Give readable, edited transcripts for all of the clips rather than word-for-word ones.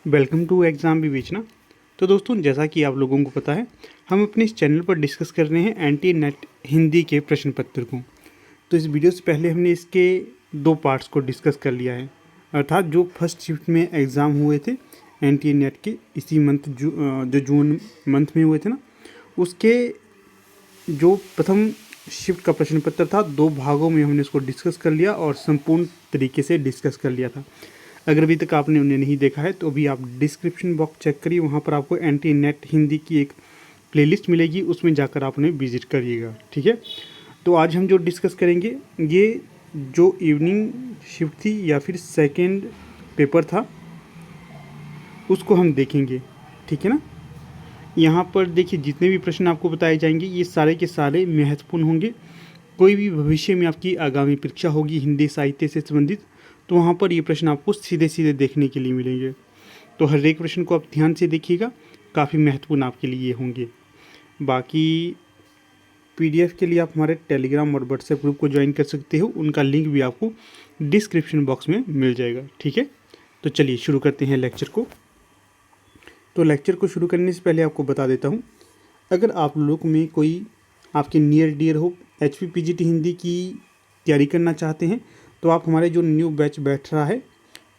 Welcome to exam विवेचना। तो दोस्तों, जैसा कि आप लोगों को पता है, हम अपने इस चैनल पर डिस्कस कर रहे हैं एनटीए नेट हिंदी के प्रश्न पत्र को। तो इस वीडियो से पहले हमने इसके दो पार्ट्स को डिस्कस कर लिया है, अर्थात जो फर्स्ट शिफ्ट में एग्ज़ाम हुए थे एनटीए नेट के इसी मंथ जो जून मंथ में हुए थे ना, उसके जो प्रथम शिफ्ट का प्रश्न पत्र था, दो भागों में हमने इसको डिस्कस कर लिया और संपूर्ण तरीके से डिस्कस कर लिया था। अगर अभी तक आपने उन्हें नहीं देखा है तो अभी आप डिस्क्रिप्शन बॉक्स चेक करिए, वहाँ पर आपको एनटीए नेट हिंदी की एक प्लेलिस्ट मिलेगी, उसमें जाकर आप उन्हें विजिट करिएगा। ठीक है, तो आज हम जो डिस्कस करेंगे, ये जो इवनिंग शिफ्ट थी या फिर सेकेंड पेपर था, उसको हम देखेंगे। ठीक है ना। यहाँ पर देखिए, जितने भी प्रश्न आपको बताए जाएंगे ये सारे के सारे महत्वपूर्ण होंगे। कोई भी भविष्य में आपकी आगामी परीक्षा होगी हिंदी साहित्य से संबंधित, तो वहाँ पर ये प्रश्न आपको सीधे सीधे देखने के लिए मिलेंगे। तो हर एक प्रश्न को आप ध्यान से देखिएगा, काफ़ी महत्वपूर्ण आपके लिए होंगे। बाकी पीडीएफ के लिए आप हमारे टेलीग्राम और व्हाट्सएप ग्रुप को ज्वाइन कर सकते हो, उनका लिंक भी आपको डिस्क्रिप्शन बॉक्स में मिल जाएगा। ठीक है, तो चलिए शुरू करते हैं लेक्चर को। तो लेक्चर को शुरू करने से पहले आपको बता देता हूँ, अगर आप लोग में कोई आपके नियर डियर हो, HPPGT हिंदी की तैयारी करना चाहते हैं, तो आप हमारे जो न्यू बैच बैठ रहा है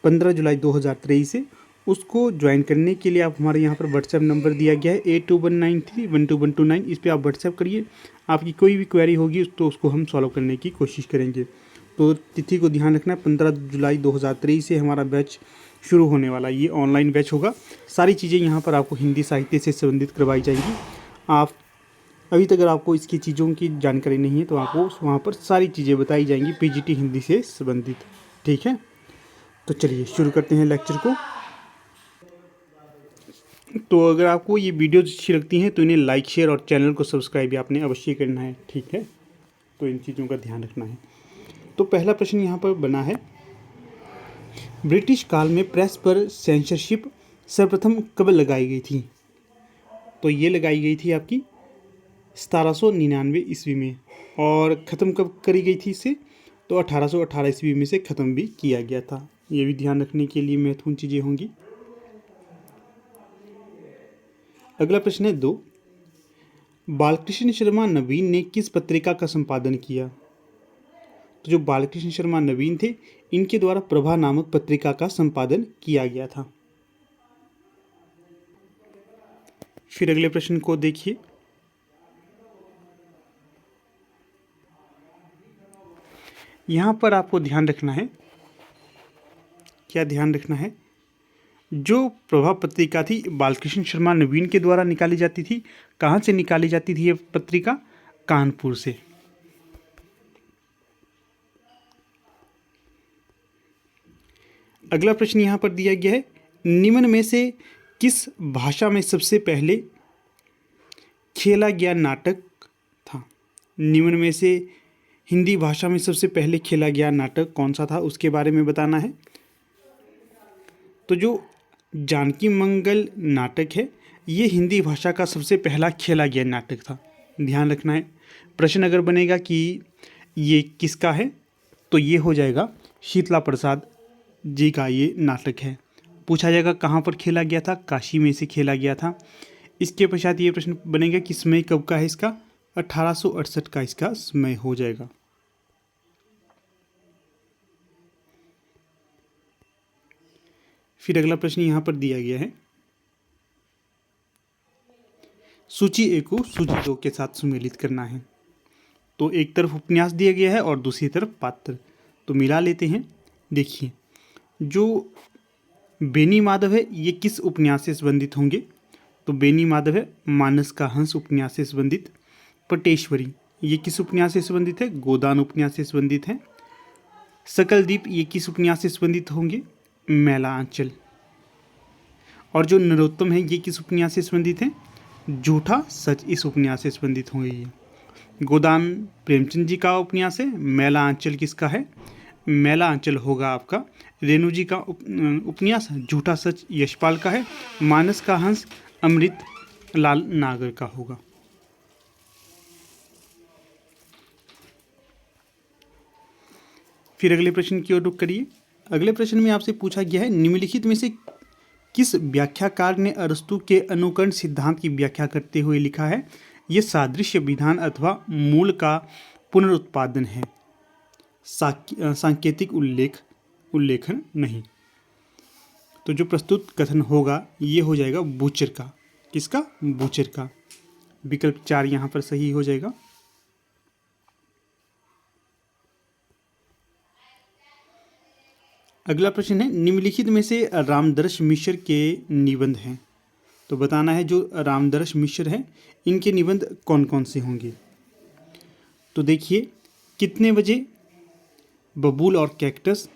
15 जुलाई 2023 से, उसको ज्वाइन करने के लिए आप हमारे यहाँ पर व्हाट्सएप नंबर दिया गया है 8193121229। इस पर आप व्हाट्सएप करिए, आपकी कोई भी क्वेरी होगी तो उसको हम सॉल्व करने की कोशिश करेंगे। तो तिथि को ध्यान रखना है, 15 जुलाई 2023 से हमारा बैच शुरू होने वाला है। ये ऑनलाइन बैच होगा। सारी चीज़ें यहाँ पर आपको हिंदी साहित्य से संबंधित करवाई जाएंगी। आप अभी तक अगर आपको इसकी चीज़ों की जानकारी नहीं है तो आपको वहाँ पर सारी चीज़ें बताई जाएंगी पीजीटी हिंदी से संबंधित। ठीक है, तो चलिए शुरू करते हैं लेक्चर को। तो अगर आपको ये वीडियो अच्छी लगती हैं तो इन्हें लाइक शेयर और चैनल को सब्सक्राइब भी आपने अवश्य करना है। ठीक है, तो इन चीज़ों का ध्यान रखना है। तो पहला प्रश्न यहाँ पर बना है, ब्रिटिश काल में प्रेस पर सेंसरशिप सर्वप्रथम कब लगाई गई थी? तो ये लगाई गई थी आपकी 1799 ईस्वी में। और ख़त्म कब करी गई थी इसे? तो 1818 ईस्वी में से ख़त्म भी किया गया था। ये भी ध्यान रखने के लिए महत्वपूर्ण चीज़ें होंगी। अगला प्रश्न है 2, बालकृष्ण शर्मा नवीन ने किस पत्रिका का संपादन किया? तो जो बालकृष्ण शर्मा नवीन थे, इनके द्वारा प्रभा नामक पत्रिका का संपादन किया गया था। फिर अगले प्रश्न को देखिए, यहाँ पर आपको ध्यान रखना है, क्या ध्यान रखना है? जो प्रभा पत्रिका थी बालकृष्ण शर्मा नवीन के द्वारा निकाली जाती थी। कहाँ से निकाली जाती थी ये पत्रिका? कानपुर से। अगला प्रश्न यहाँ पर दिया गया है, निम्न में से किस भाषा में सबसे पहले खेला गया नाटक था? निम्न में से हिंदी भाषा में सबसे पहले खेला गया नाटक कौन सा था, उसके बारे में बताना है। तो जो जानकी मंगल नाटक है, ये हिंदी भाषा का सबसे पहला खेला गया नाटक था। ध्यान रखना है। प्रश्न अगर बनेगा कि ये किसका है, तो ये हो जाएगा शीतला प्रसाद जी का ये नाटक है। पूछा जाएगा कहाँ पर खेला गया था? काशी में से खेला गया था। इसके पश्चात ये प्रश्न बनेगा कि समय कब का है इसका? 1868 का इसका समय हो जाएगा। फिर अगला प्रश्न यहाँ पर दिया गया है, सूची ए को सूची 2 के साथ सुमेलित करना है। तो एक तरफ उपन्यास दिया गया है और दूसरी तरफ पात्र, तो मिला लेते हैं। देखिए, जो बेनी माधव है ये किस उपन्यास से संबंधित होंगे? तो बेनी माधव है मानस का हंस उपन्यास से संबंधित। पटेश्वरी ये किस उपन्यास से संबंधित है? गोदान उपन्यास से संबंधित है। सकलदीप ये किस उपन्यास से संबंधित होंगे? मैला आंचल। और जो नरोत्तम है ये किस उपन्यास से संबंधित है? झूठा सच इस उपन्यास से संबंधित होंगे ये। गोदान प्रेमचंद जी का उपन्यास है। मैला आंचल किसका है? मैला आंचल होगा आपका रेणु जी का उपन्यास। झूठा सच यशपाल का है। मानस का हंस अमृत लाल नागर का होगा। फिर अगले प्रश्न की ओर रुख करिए। अगले प्रश्न में आपसे पूछा गया है, निम्नलिखित में से किस व्याख्याकार ने अरस्तु के अनुकरण सिद्धांत की व्याख्या करते हुए लिखा है, ये सादृश्य विधान अथवा मूल का पुनरुत्पादन है, सांकेतिक उल्लेखन नहीं। तो जो प्रस्तुत कथन होगा ये हो जाएगा बूचर का। किसका? बूचर का। विकल्प 4 यहाँ पर सही हो जाएगा। अगला प्रश्न है, निम्नलिखित में से रामदर्श मिश्र के निबंध हैं। तो बताना है जो रामदर्श मिश्र हैं इनके निबंध कौन कौन से होंगे। तो देखिए, कितने बजे, बबूल और कैक्टस,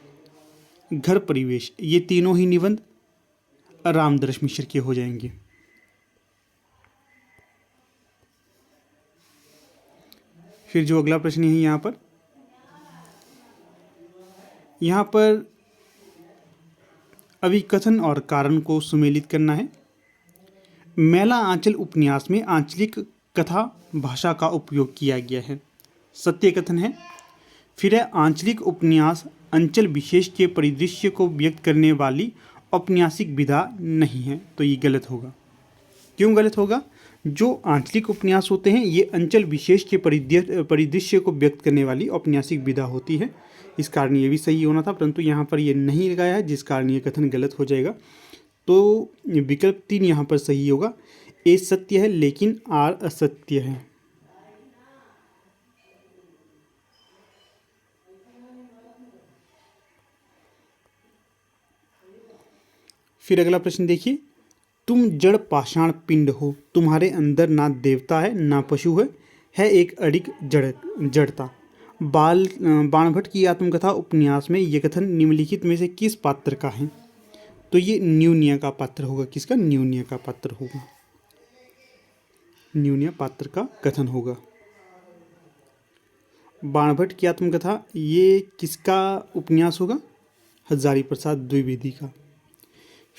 घर परिवेश, ये तीनों ही निबंध रामदर्श मिश्र के हो जाएंगे। फिर जो अगला प्रश्न है यहाँ पर अभिकथन और कारण को सुमेलित करना है। मैला आंचल उपन्यास में आंचलिक कथा भाषा का उपयोग किया गया है, सत्य कथन है। फिर है, आंचलिक उपन्यास अंचल विशेष के परिदृश्य को व्यक्त करने वाली औपन्यासिक विधा नहीं है, तो ये गलत होगा। क्यों गलत होगा? जो आंचलिक उपन्यास होते हैं ये अंचल विशेष के परिदृश्य को व्यक्त करने वाली औपन्यासिक विधा होती है, इस कारण ये भी सही होना था, परंतु यहाँ पर ये नहीं लगाया है, जिस कारण ये कथन गलत हो जाएगा। तो विकल्प 3 यहाँ पर सही होगा। ए सत्य है लेकिन आर असत्य है। फिर अगला प्रश्न देखिए, तुम जड़ पाषाण पिंड हो, तुम्हारे अंदर ना देवता है ना पशु है एक अड़िग जड़ता। बाणभट्ट की आत्मकथा उपन्यास में यह कथन निम्नलिखित में से किस पात्र का है? तो ये न्यूनिया का पात्र होगा। किसका? न्यूनिया का पात्र होगा। न्यूनिया पात्र का कथन होगा। बाणभट्ट की आत्मकथा ये किसका उपन्यास होगा? हजारी प्रसाद द्विवेदी का।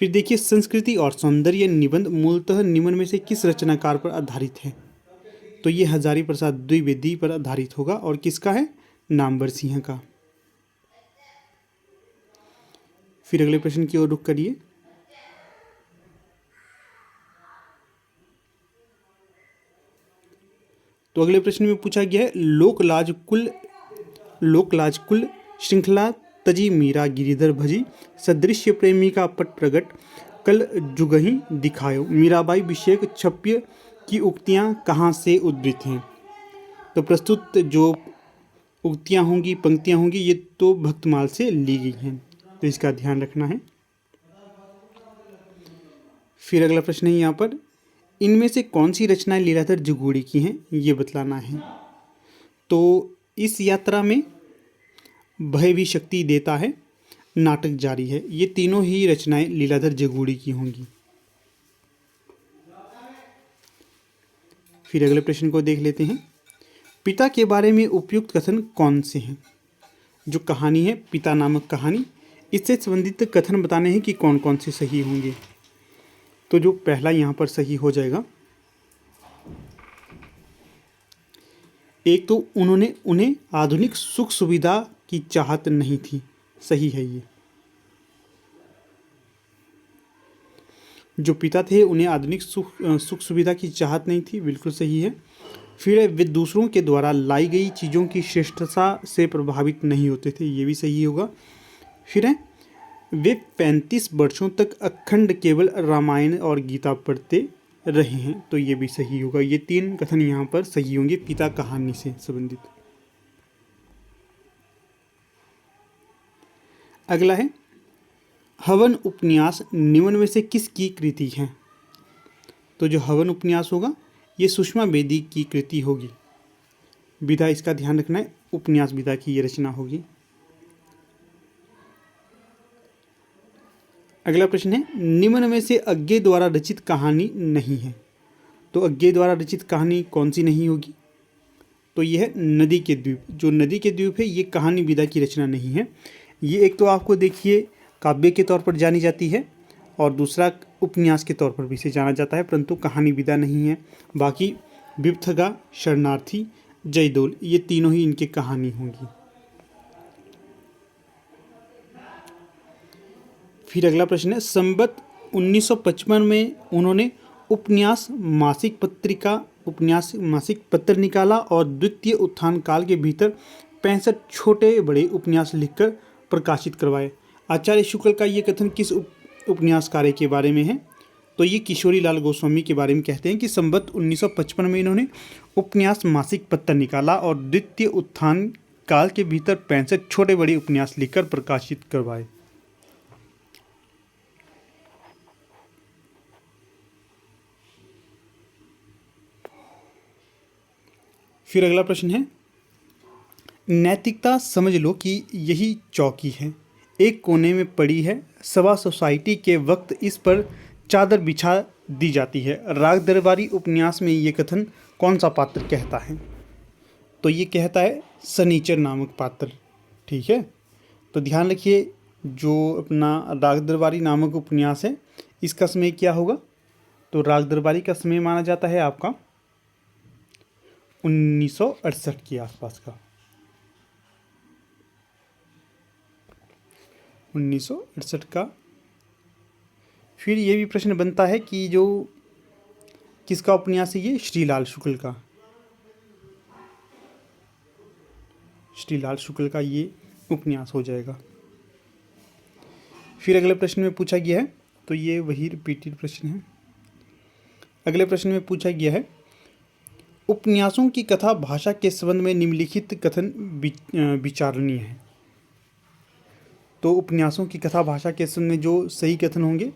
फिर देखिए, संस्कृति और सौंदर्य निबंध मूलतः निम्न में से किस रचनाकार पर आधारित है? तो ये हजारी प्रसाद द्विवेदी पर आधारित होगा। और किसका है? नामवर सिंह का। फिर अगले प्रश्न की ओर रुख करिए। तो अगले प्रश्न में पूछा गया है, लोकलाज कुल श्रृंखला तजी मीरा गिरिधर भजी सदृश्य प्रेमी का पट प्रगट कल जुगही दिखायो, मीराबाई विषयक छप्य की उक्तियां कहाँ से उद्धृत हैं? तो प्रस्तुत जो उक्तियां होंगी, पंक्तियां होंगी, ये तो भक्तमाल से ली गई हैं, तो इसका ध्यान रखना है। फिर अगला प्रश्न है यहाँ पर, इनमें से कौन सी रचनाएं लीलाधर जगूड़ी की हैं, ये बतलाना है। तो इस यात्रा में भय भी शक्ति देता है, नाटक जारी है, ये तीनों ही रचनाएं लीलाधर जगूड़ी की होंगी। फिर अगले प्रश्न को देख लेते हैं, पिता के बारे में उपयुक्त कथन कौन से हैं? जो कहानी है पिता नामक कहानी, इससे संबंधित कथन बताने हैं कि कौन कौन से सही होंगे। तो जो पहला यहाँ पर सही हो जाएगा, एक तो उन्हें आधुनिक सुख सुविधा की चाहत नहीं थी, सही है ये। जो पिता थे उन्हें आधुनिक सुख सुविधा की चाहत नहीं थी, बिल्कुल सही है। फिर वे दूसरों के द्वारा लाई गई चीज़ों की श्रेष्ठता से प्रभावित नहीं होते थे, ये भी सही होगा। फिर है, वे 35 वर्षों तक अखंड केवल रामायण और गीता पढ़ते रहे हैं, तो ये भी सही होगा। ये 3 कथन यहाँ पर सही होंगे पिता कहानी से संबंधित। अगला है, हवन उपन्यास निम्न में से किसकी कृति है? तो जो हवन उपन्यास होगा ये सुषमा बेदी की कृति होगी। विधा इसका ध्यान रखना है, उपन्यास विधा की ये रचना होगी। अगला प्रश्न है, निम्न में से अज्ञे द्वारा रचित कहानी नहीं है। तो अज्ञे द्वारा रचित कहानी कौन सी नहीं होगी? तो यह है नदी के द्वीप। जो नदी के द्वीप है ये कहानी विधा की रचना नहीं है। ये एक तो आपको देखिए काव्य के तौर पर जानी जाती है और दूसरा उपन्यास के तौर पर भी इसे जाना जाता है, परंतु कहानी विधा नहीं है। बाकी विपथगा, शरणार्थी, जयदोल, ये तीनों ही इनकी कहानी होंगी। फिर अगला प्रश्न है, संबत 1955 में उन्होंने उपन्यास मासिक पत्र निकाला और द्वितीय उत्थान काल के भीतर 65 छोटे बड़े उपन्यास लिखकर प्रकाशित करवाए। आचार्य शुक्ल का ये कथन किस उपन्यास कार्य के बारे में है? तो ये किशोरी लाल गोस्वामी के बारे में कहते हैं कि संवत 1955 में इन्होंने उपन्यास मासिक पत्र निकाला और द्वितीय उत्थान काल के भीतर 65 छोटे बड़े उपन्यास लिखकर प्रकाशित करवाए। फिर अगला प्रश्न है, नैतिकता समझ लो कि यही चौकी है, एक कोने में पड़ी है, सभा सोसाइटी के वक्त इस पर चादर बिछा दी जाती है। राग दरबारी उपन्यास में ये कथन कौन सा पात्र कहता है? तो ये कहता है शनिचर नामक पात्र। ठीक है, तो ध्यान रखिए, जो अपना राग दरबारी नामक उपन्यास है इसका समय क्या होगा? तो राग दरबारी का समय माना जाता है आपका 1968 के आसपास का, 1968 का। फिर ये भी प्रश्न बनता है कि जो किसका उपन्यास है ये? श्रीलाल शुक्ल का, श्रीलाल शुक्ल का ये उपन्यास हो जाएगा। फिर अगले प्रश्न में पूछा गया है, तो ये वही रिपीटेड प्रश्न है। अगले प्रश्न में पूछा गया है, उपन्यासों की कथा भाषा के संबंध में निम्नलिखित कथन विचारणीय है। तो उपन्यासों की कथा भाषा के संबंध में जो सही कथन होंगे,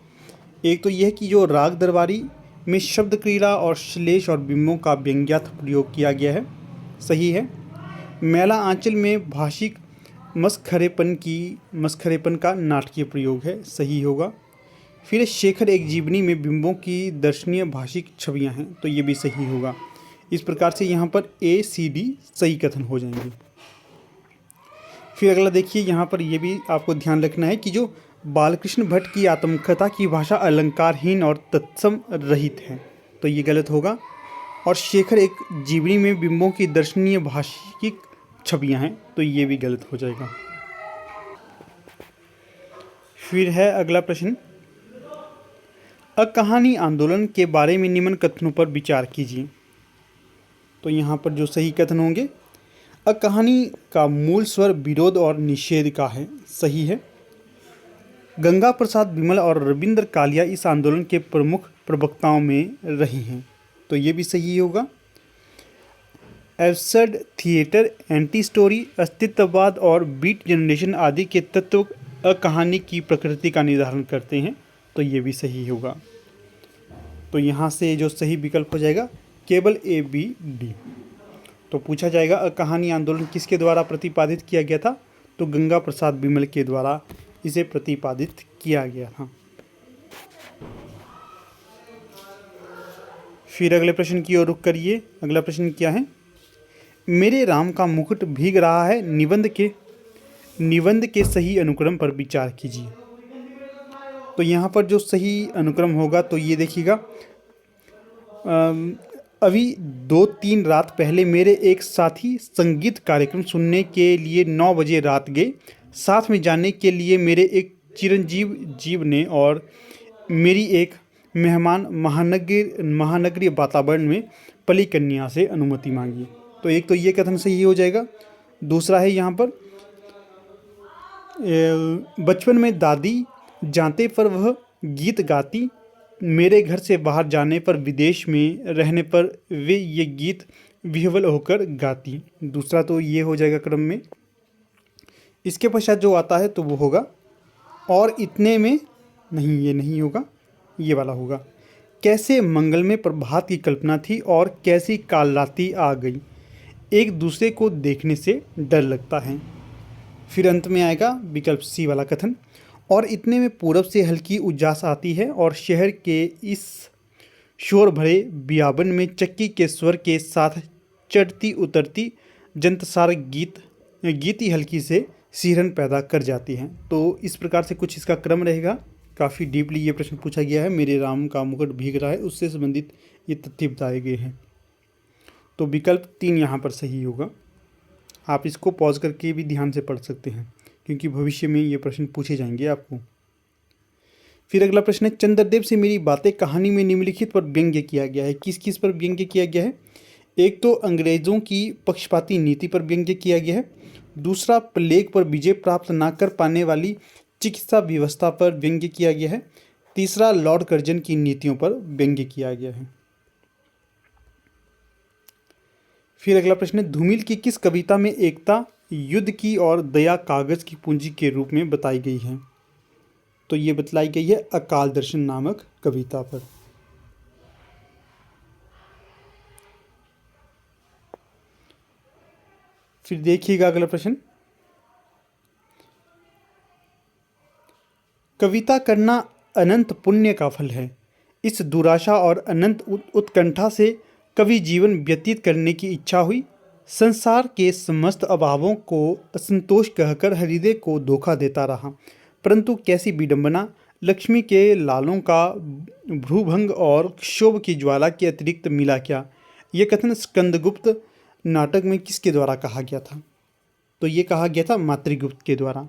एक तो यह कि जो राग दरबारी में शब्द क्रीड़ा और श्लेष और बिंबों का व्यंग्यार्थ प्रयोग किया गया है, सही है। मैला आंचल में भाषिक मस्खरेपन का नाटकीय प्रयोग है, सही होगा। फिर शेखर एक जीवनी में बिंबों की दर्शनीय भाषिक छवियां हैं, तो ये भी सही होगा। इस प्रकार से यहाँ पर A, C, D सही कथन हो जाएंगे। फिर अगला देखिए, यहाँ पर यह भी आपको ध्यान रखना है कि जो बालकृष्ण भट्ट की आत्मकथा की भाषा अलंकारहीन और तत्सम रहित है, तो ये गलत होगा। और शेखर एक जीवनी में बिंबों की दर्शनीय भाषिक छवियां हैं, तो ये भी गलत हो जाएगा। फिर है अगला प्रश्न, अकहानी आंदोलन के बारे में निम्न कथनों पर विचार कीजिए। तो यहाँ पर जो सही कथन होंगे, अकहानी का मूल स्वर विरोध और निषेध का है, सही है। गंगा प्रसाद बिमल और रविंद्र कालिया इस आंदोलन के प्रमुख प्रवक्ताओं में रही हैं, तो ये भी सही होगा। एब्सर्ड थिएटर, एंटी स्टोरी, अस्तित्ववाद और बीट जनरेशन आदि के तत्व अकहानी की प्रकृति का निर्धारण करते हैं, तो ये भी सही होगा। तो यहाँ से जो सही विकल्प हो जाएगा केवल A, B, D। तो पूछा जाएगा अकहानी आंदोलन किसके द्वारा प्रतिपादित किया गया था? तो गंगा प्रसाद बिमल के द्वारा इसे प्रतिपादित किया गया था। फिर अगले प्रश्न की ओर रुख करिए। अगला प्रश्न क्या है, मेरे राम का मुकुट भीग रहा है, निबंध के सही अनुक्रम पर विचार कीजिए। तो यहाँ पर जो सही अनुक्रम होगा, तो ये देखिएगा, अभी 2-3 रात पहले मेरे एक साथी संगीत कार्यक्रम सुनने के लिए 9 बजे रात गए। साथ में जाने के लिए मेरे एक चिरंजीव जीव ने और मेरी एक मेहमान महानगरीय वातावरण में पली कन्या से अनुमति मांगी। तो एक तो ये कथन सही हो जाएगा। दूसरा है यहाँ पर, बचपन में दादी जाते पर वह गीत गाती, मेरे घर से बाहर जाने पर, विदेश में रहने पर वे ये गीत विह्वल होकर गाती। दूसरा तो ये हो जाएगा क्रम में। इसके पश्चात जो आता है तो वो होगा और इतने में नहीं, ये नहीं होगा, ये वाला होगा। कैसे मंगल में प्रभात की कल्पना थी और कैसी काल रात्रि आ गई, एक दूसरे को देखने से डर लगता है। फिर अंत में आएगा विकल्प C वाला कथन, और इतने में पूरब से हल्की उजास आती है और शहर के इस शोर भरे बियाबन में चक्की के स्वर के साथ चढ़ती उतरती जंतसार गीती हल्की से सिहरन पैदा कर जाती हैं। तो इस प्रकार से कुछ इसका क्रम रहेगा। काफ़ी डीपली ये प्रश्न पूछा गया है। मेरे राम का मुकुट भीग रहा है, उससे संबंधित ये तथ्य बताए गए हैं। तो विकल्प 3 यहाँ पर सही होगा। आप इसको पॉज करके भी ध्यान से पढ़ सकते हैं, क्योंकि भविष्य में ये प्रश्न पूछे जाएंगे आपको। फिर अगला प्रश्न है, चंद्रदेव से मेरी बातें कहानी में निम्नलिखित पर व्यंग्य किया गया है। किस किस पर व्यंग्य किया गया है? एक तो अंग्रेजों की पक्षपाती नीति पर व्यंग्य किया गया है। दूसरा, प्लेग पर विजय प्राप्त न कर पाने वाली चिकित्सा व्यवस्था पर व्यंग्य किया गया है। तीसरा, लॉर्ड कर्जन की नीतियों पर व्यंग्य किया गया है। फिर अगला प्रश्न है, धूमिल की किस कविता में एकता, युद्ध की और दया कागज की पूंजी के रूप में बताई गई है? तो ये बतलाई गई है अकाल दर्शन नामक कविता पर। फिर देखिएगा अगला प्रश्न, कविता करना अनंत पुण्य का फल है। इस दुराशा और अनंत उत्कंठा से कवि जीवन व्यतीत करने की इच्छा हुई। संसार के समस्त अभावों को असंतोष कहकर हृदय को धोखा देता रहा, परंतु कैसी विडंबना! लक्ष्मी के लालों का भ्रूभंग और क्षोभ की ज्वाला के अतिरिक्त मिला क्या? यह कथन स्कंदगुप्त नाटक में किसके द्वारा कहा गया था? तो ये कहा गया था मातृगुप्त के द्वारा।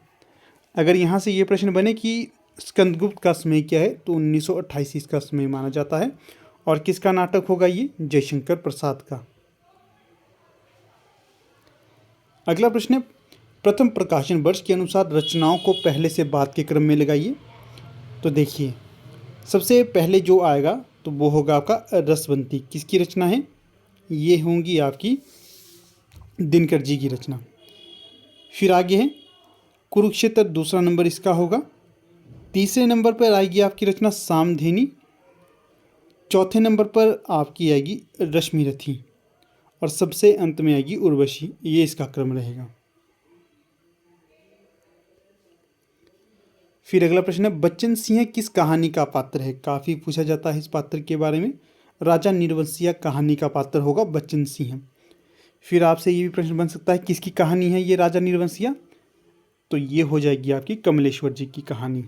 अगर यहाँ से ये प्रश्न बने कि स्कंदगुप्त का समय क्या है, तो 1928 इसका समय माना जाता है। और किसका नाटक होगा ये? जयशंकर प्रसाद का। अगला प्रश्न है, प्रथम प्रकाशन वर्ष के अनुसार रचनाओं को पहले से बाद के क्रम में लगाइए। तो देखिए, सबसे पहले जो आएगा तो वो होगा आपका रसवंती। किसकी रचना है? ये होंगी आपकी दिनकर जी की रचना। फिर आगे है कुरुक्षेत्र, दूसरा नंबर इसका होगा। तीसरे नंबर पर आएगी आपकी रचना सामधेनी। चौथे नंबर पर आपकी आएगी रश्मिरथी और सबसे अंत में आएगी उर्वशी। ये इसका क्रम रहेगा। फिर अगला प्रश्न है, बच्चन सिंह किस कहानी का पात्र है? काफ़ी पूछा जाता है इस पात्र के बारे में। राजा निर्वंशिया कहानी का पात्र होगा बच्चन सिंह। फिर आपसे ये भी प्रश्न बन सकता है, किसकी कहानी है ये राजा निर्वंशिया? तो ये हो जाएगी आपकी कमलेश्वर जी की कहानी।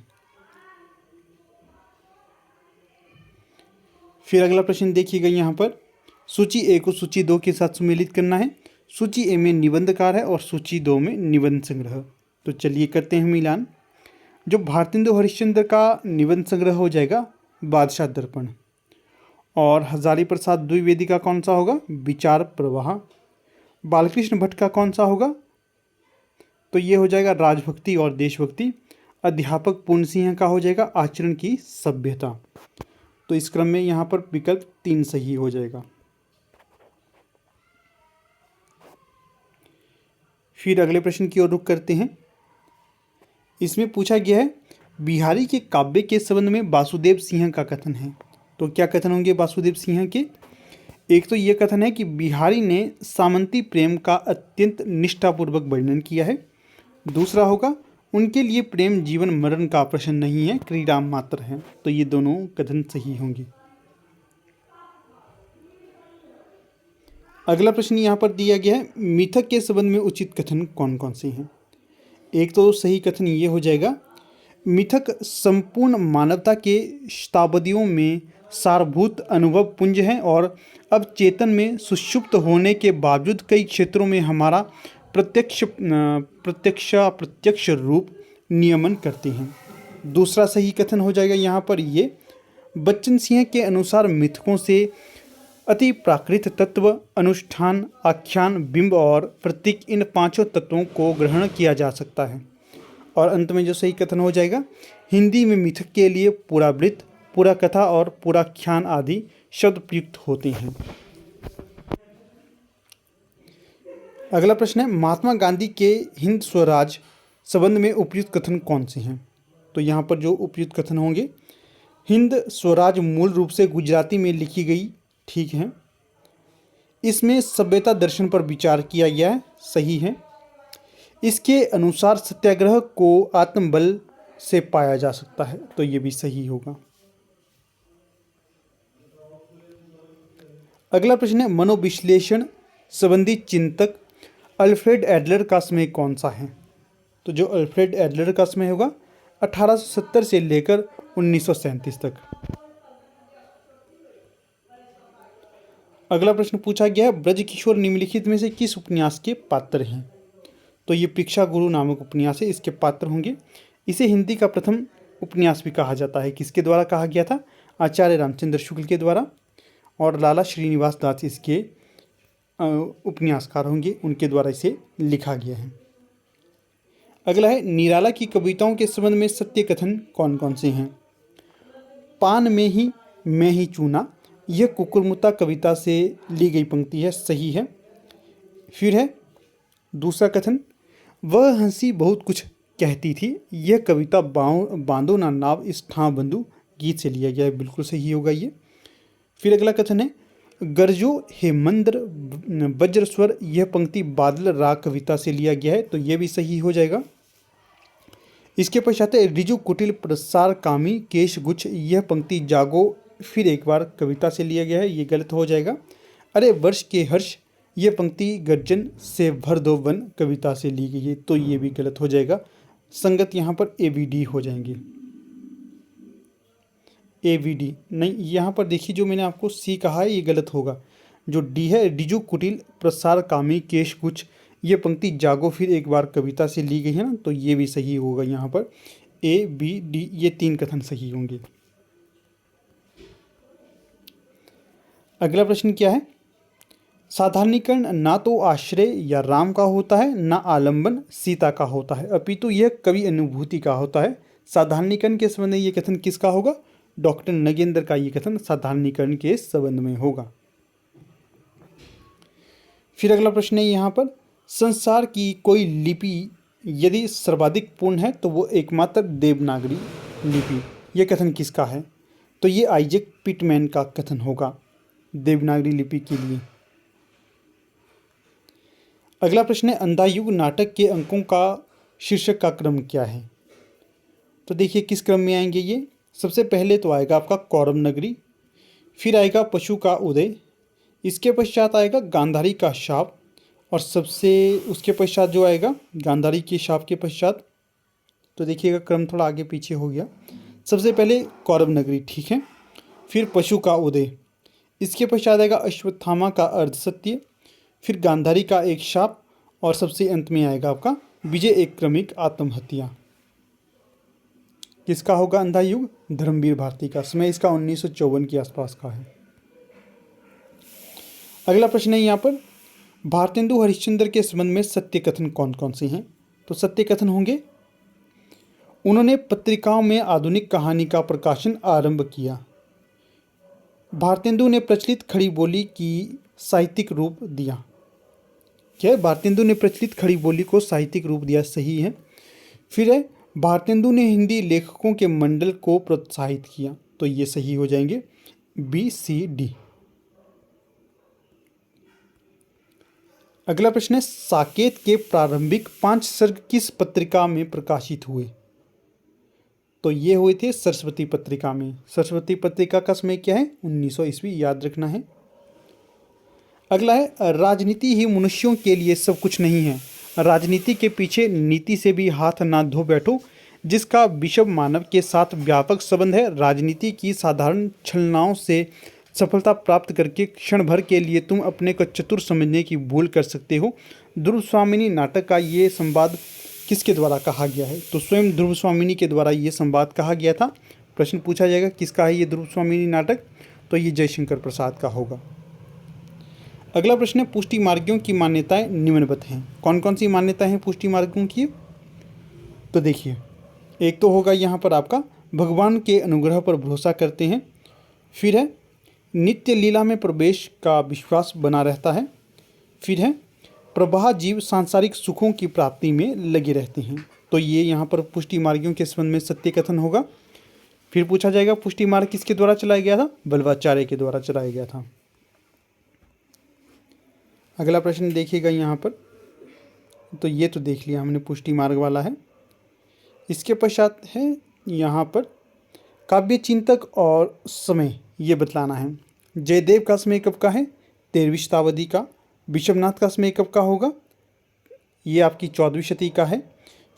फिर अगला प्रश्न देखिएगा यहाँ पर, सूची ए को सूची 2 के साथ सम्मिलित करना है। सूची ए में निबंधकार है और सूची 2 में निबंध संग्रह। तो चलिए करते हैं मिलान। जो भारतेंदु हरिश्चंद्र का निबंध संग्रह हो जाएगा बादशाह दर्पण। और हजारी प्रसाद द्विवेदी का कौन सा होगा? विचार प्रवाह। बालकृष्ण भट्ट का कौन सा होगा? तो ये हो जाएगा राजभक्ति और देशभक्ति। अध्यापक पूर्ण सिंह का हो जाएगा आचरण की सभ्यता। तो इस क्रम में यहाँ पर विकल्प 3 सही हो जाएगा। फिर अगले प्रश्न की ओर रुख करते हैं। इसमें पूछा गया है, बिहारी के काव्य के संबंध में वासुदेव सिंह का कथन है। तो क्या कथन होंगे वासुदेव सिंह के? एक तो ये कथन है कि बिहारी ने सामंती प्रेम का अत्यंत निष्ठापूर्वक वर्णन किया है। दूसरा होगा, उनके लिए प्रेम जीवन मरण का प्रश्न नहीं है, क्रीड़ा मात्र है। तो ये दोनों कथन सही होंगे। अगला प्रश्न यहाँ पर दिया गया है, मिथक के संबंध में उचित कथन कौन कौन से हैं? एक तो सही कथन ये हो जाएगा, मिथक संपूर्ण मानवता के शताब्दियों में सारभूत अनुभव पुंज हैं और अब चेतन में सुषुप्त होने के बावजूद कई क्षेत्रों में हमारा प्रत्यक्ष रूप नियमन करते हैं। दूसरा सही कथन हो जाएगा यहाँ पर ये, बच्चन सिंह के अनुसार मिथकों से अति प्राकृत तत्व, अनुष्ठान, आख्यान, बिंब और प्रतीक, इन 5 तत्वों को ग्रहण किया जा सकता है। और अंत में जो सही कथन हो जाएगा, हिंदी में मिथक के लिए पुरावृत्त, पूरा कथा और पुराख्यान आदि शब्द प्रयुक्त होते हैं। अगला प्रश्न है, महात्मा गांधी के हिंद स्वराज संबंध में उपयुक्त कथन कौन से हैं? तो यहाँ पर जो उपयुक्त कथन होंगे, हिंद स्वराज मूल रूप से गुजराती में लिखी गई, ठीक है। इसमें सभ्यता दर्शन पर विचार किया गया है, सही है। इसके अनुसार सत्याग्रह को आत्मबल से पाया जा सकता है, तो ये भी सही होगा। अगला प्रश्न है, मनोविश्लेषण संबंधी चिंतक अल्फ्रेड एडलर का समय कौन सा है? तो जो अल्फ्रेड एडलर का समय होगा 1870 से लेकर 1937 तक। अगला प्रश्न पूछा गया है, ब्रजकिशोर निम्नलिखित में से किस उपन्यास के पात्र हैं? तो ये परीक्षा गुरु नामक उपन्यास है, इसके पात्र होंगे। इसे हिंदी का प्रथम उपन्यास भी कहा जाता है। किसके द्वारा कहा गया था? आचार्य रामचंद्र शुक्ल के द्वारा, और लाला श्रीनिवास दास इसके उपन्यासकार होंगे, उनके द्वारा इसे लिखा गया है। अगला है, निराला की कविताओं के संबंध में सत्य कथन कौन कौन से हैं? पान में ही मैं ही चूना, यह कुकुरमुत्ता कविता से ली गई पंक्ति है, सही है। फिर है दूसरा कथन, वह हंसी बहुत कुछ कहती थी, यह कविता बांधो ना नाव इस ठाव बंधु गीत से लिया गया है, बिल्कुल सही होगा ये। फिर अगला कथन है, गरजो हे मंद्र वज्र स्वर, यह पंक्ति बादल राग कविता से लिया गया है, तो यह भी सही हो जाएगा। इसके पश्चात है, रिजु कुटिल प्रसार कामी केश गुच्छ, यह पंक्ति जागो फिर एक बार कविता से लिया गया है, ये गलत हो जाएगा। अरे वर्ष के हर्ष, यह पंक्ति गर्जन से भर दो वन कविता से ली गई है, तो ये भी गलत हो जाएगा। संगत यहाँ पर ABD हो जाएंगे, ABD नहीं, यहाँ पर देखिए जो मैंने आपको C कहा है ये गलत होगा। जो D है, रिजु कुटिल प्रसार कामी केश गुच्छ, ये पंक्ति जागो फिर एक बार कविता से ली गई है ना, तो ये भी सही होगा। यहाँ पर ABD ये 3 कथन सही होंगे। अगला प्रश्न क्या है? साधारणीकरण ना तो आश्रय या राम का होता है, ना आलंबन सीता का होता है, अपितु यह कवि अनुभूति का होता है। साधारणीकरण के संबंध में ये कथन किसका होगा? डॉक्टर नगेंद्र का ये कथन साधारणीकरण के संबंध में होगा। फिर अगला प्रश्न है यहाँ पर, संसार की कोई लिपि यदि सर्वाधिक पूर्ण है तो वो एकमात्र देवनागरी लिपि, ये कथन किसका है? तो ये आइजैक पिटमैन का कथन होगा देवनागरी लिपि के लिए। अगला प्रश्न है, अंधा युग नाटक के अंकों का शीर्षक का क्रम क्या है? तो देखिए किस क्रम में आएंगे ये। सबसे पहले तो आएगा आपका कौरव नगरी, फिर आएगा पशु का उदय, इसके पश्चात आएगा गांधारी का शाप, और सबसे उसके पश्चात जो आएगा गांधारी के शाप के पश्चात, तो देखिएगा क्रम थोड़ा आगे पीछे हो गया। सबसे पहले कौरव नगरी, ठीक है, फिर पशु का उदय, इसके पश्चात आएगा अश्वत्थामा का अर्धसत्य, फिर गांधारी का एक शाप, और सबसे अंत में आएगा आपका विजय एक क्रमिक आत्महत्या। किसका होगा अंधा युग? धर्मवीर भारती का। समय इसका 1954 के आसपास का है। अगला प्रश्न है यहाँ पर, भारतेंदु हरिश्चंद्र के संबंध में सत्य कथन कौन कौन से हैं? तो सत्य कथन होंगे, उन्होंने पत्रिकाओं में आधुनिक कहानी का प्रकाशन आरंभ किया, भारतेंदु ने प्रचलित खड़ी बोली की साहित्यिक रूप दिया। क्या है? भारतेंदु ने प्रचलित खड़ी बोली को साहित्यिक रूप दिया, सही है। फिर है, भारतेंदु ने हिंदी लेखकों के मंडल को प्रोत्साहित किया, तो ये सही हो जाएंगे BCD। अगला प्रश्न है, साकेत के प्रारंभिक 5 सर्ग किस पत्रिका में प्रकाशित हुए? तो ये हुए थे सरस्वती पत्रिका में। सरस्वती पत्रिका का समय क्या है? 1900 ईस्वी, याद रखना है। अगला है, राजनीति ही मनुष्यों के लिए सब कुछ नहीं है, राजनीति के पीछे नीति से भी हाथ ना धो बैठो, जिसका विषम मानव के साथ व्यापक संबंध है। राजनीति की साधारण छलनाओं से सफलता प्राप्त करके क्षण भर के लिए तुम अपने को चतुर समझने की भूल कर सकते हो। ध्रुव स्वामिनी नाटक का ये संवाद किसके द्वारा कहा गया है? तो स्वयं ध्रुव स्वामिनी के द्वारा ये संवाद कहा गया था। प्रश्न पूछा जाएगा किसका है ये ध्रुव स्वामिनी नाटक? तो ये जयशंकर प्रसाद का होगा। अगला प्रश्न है, पुष्टि मार्गियों की मान्यताएं निम्नवत हैं। कौन कौन सी मान्यताएं हैं पुष्टि मार्गों की? तो देखिए, एक तो होगा यहाँ पर आपका भगवान के अनुग्रह पर भरोसा करते हैं, फिर है नित्य लीला में प्रवेश का विश्वास बना रहता है, फिर है प्रवाह जीव सांसारिक सुखों की प्राप्ति में लगे रहते हैं। तो ये यहाँ पर पुष्टि मार्गियों के संबंध में सत्य कथन होगा। फिर पूछा जाएगा पुष्टि मार्ग किसके द्वारा चलाया गया था? बल्वाचार्य के द्वारा चलाया गया था। अगला प्रश्न देखिएगा यहाँ पर, तो ये तो देख लिया हमने पुष्टि मार्ग वाला है। इसके पश्चात है यहाँ पर काव्य चिंतक और समय ये बतलाना है। जयदेव का समय कब का है? 13वीं शताब्दी का। विश्वनाथ का समय कब का होगा? ये आपकी 14वीं शती का है।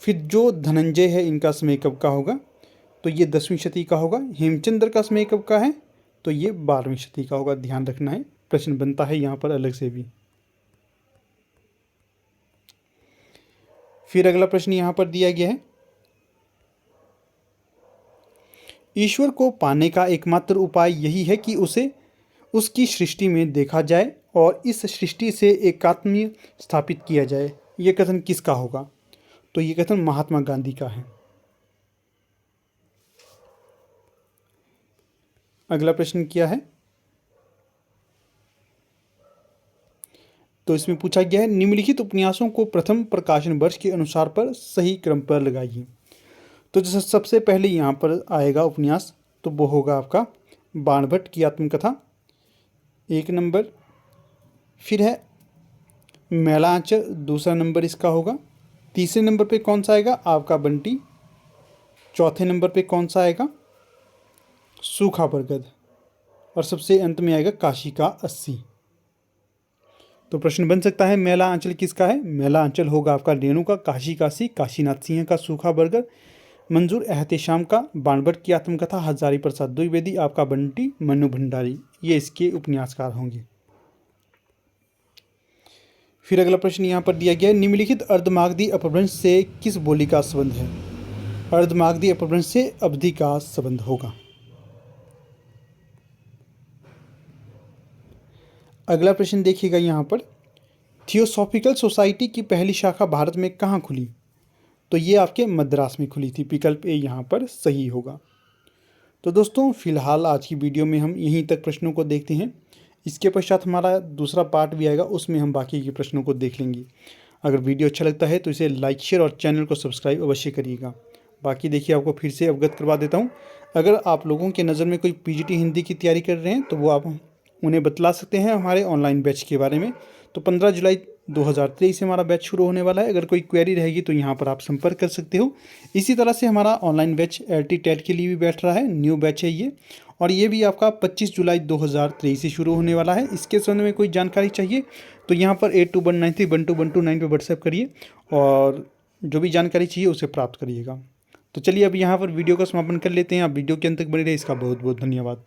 फिर जो धनंजय है इनका समय कब का होगा? तो ये 10वीं शती का होगा। हेमचंद्र का समय कब का है? तो ये 12वीं शती का होगा, ध्यान रखना है, प्रश्न बनता है यहाँ पर अलग से भी। फिर अगला प्रश्न यहाँ पर दिया गया है, ईश्वर को पाने का एकमात्र उपाय यही है कि उसे उसकी सृष्टि में देखा जाए और इस सृष्टि से एकात्म्य स्थापित किया जाए। ये कथन किसका होगा? तो ये कथन महात्मा गांधी का है। अगला प्रश्न क्या है? तो इसमें पूछा गया है, निम्नलिखित उपन्यासों को प्रथम प्रकाशन वर्ष के अनुसार पर सही क्रम पर लगाइए। तो जैसे सबसे पहले यहाँ पर आएगा उपन्यास, तो वो होगा आपका बाणभट्ट की आत्मकथा, 1 नंबर। फिर है मैला आंचल, दूसरा नंबर इसका होगा। तीसरे नंबर पे कौन सा आएगा? आपका बंटी। चौथे नंबर पे कौन सा आएगा? सूखा बरगद। और सबसे अंत में आएगा काशी का 80। तो प्रश्न बन सकता है मैला आंचल किसका है? मैला आंचल होगा आपका रेणु का, काशी का 80 काशीनाथ सिंह का, सूखा बरगद मंजूर एहतेशाम का, बाणभट्ट की आत्मकथा हजारी प्रसाद द्विवेदी, आपका बंटी मनु भंडारी। ये इसके उपन्यासकार होंगे। फिर अगला प्रश्न यहाँ पर दिया गया है, निम्नलिखित अर्धमागधी अपभ्रंश से किस बोली का संबंध है? अर्धमागधी अपभ्रंश से अवधि का संबंध होगा। अगला प्रश्न देखिएगा यहाँ पर, थियोसॉफिकल सोसाइटी की पहली शाखा भारत में कहाँ खुली? तो ये आपके मद्रास में खुली थी। विकल्प ए यहाँ पर सही होगा। तो दोस्तों फिलहाल आज की वीडियो में हम यहीं तक प्रश्नों को देखते हैं। इसके पश्चात हमारा दूसरा पार्ट भी आएगा, उसमें हम बाकी के प्रश्नों को देख लेंगे। अगर वीडियो अच्छा लगता है तो इसे लाइक शेयर और चैनल को सब्सक्राइब अवश्य करिएगा। बाकी देखिए आपको फिर से अवगत करवा देता हूँ, अगर आप लोगों के नज़र में कोई पीजीटी हिंदी की तैयारी कर रहे हैं तो वो आप उन्हें बतला सकते हैं हमारे ऑनलाइन बैच के बारे में। तो 15 जुलाई 2023 से हमारा बैच शुरू होने वाला है। अगर कोई क्वेरी रहेगी तो यहाँ पर आप संपर्क कर सकते हो। इसी तरह से हमारा ऑनलाइन बैच LT टेट के लिए भी बैठ रहा है, न्यू बैच है ये, और ये भी आपका 25 जुलाई 2023 से शुरू होने वाला है। इसके संबंध में कोई जानकारी चाहिए तो यहाँ पर 8219312129 पर व्हाट्सएप करिए और जो भी जानकारी चाहिए उसे प्राप्त करिएगा। तो चलिए अब यहाँ पर वीडियो का समापन कर लेते हैं। आप वीडियो के अंत तक बने रहे, इसका बहुत बहुत धन्यवाद।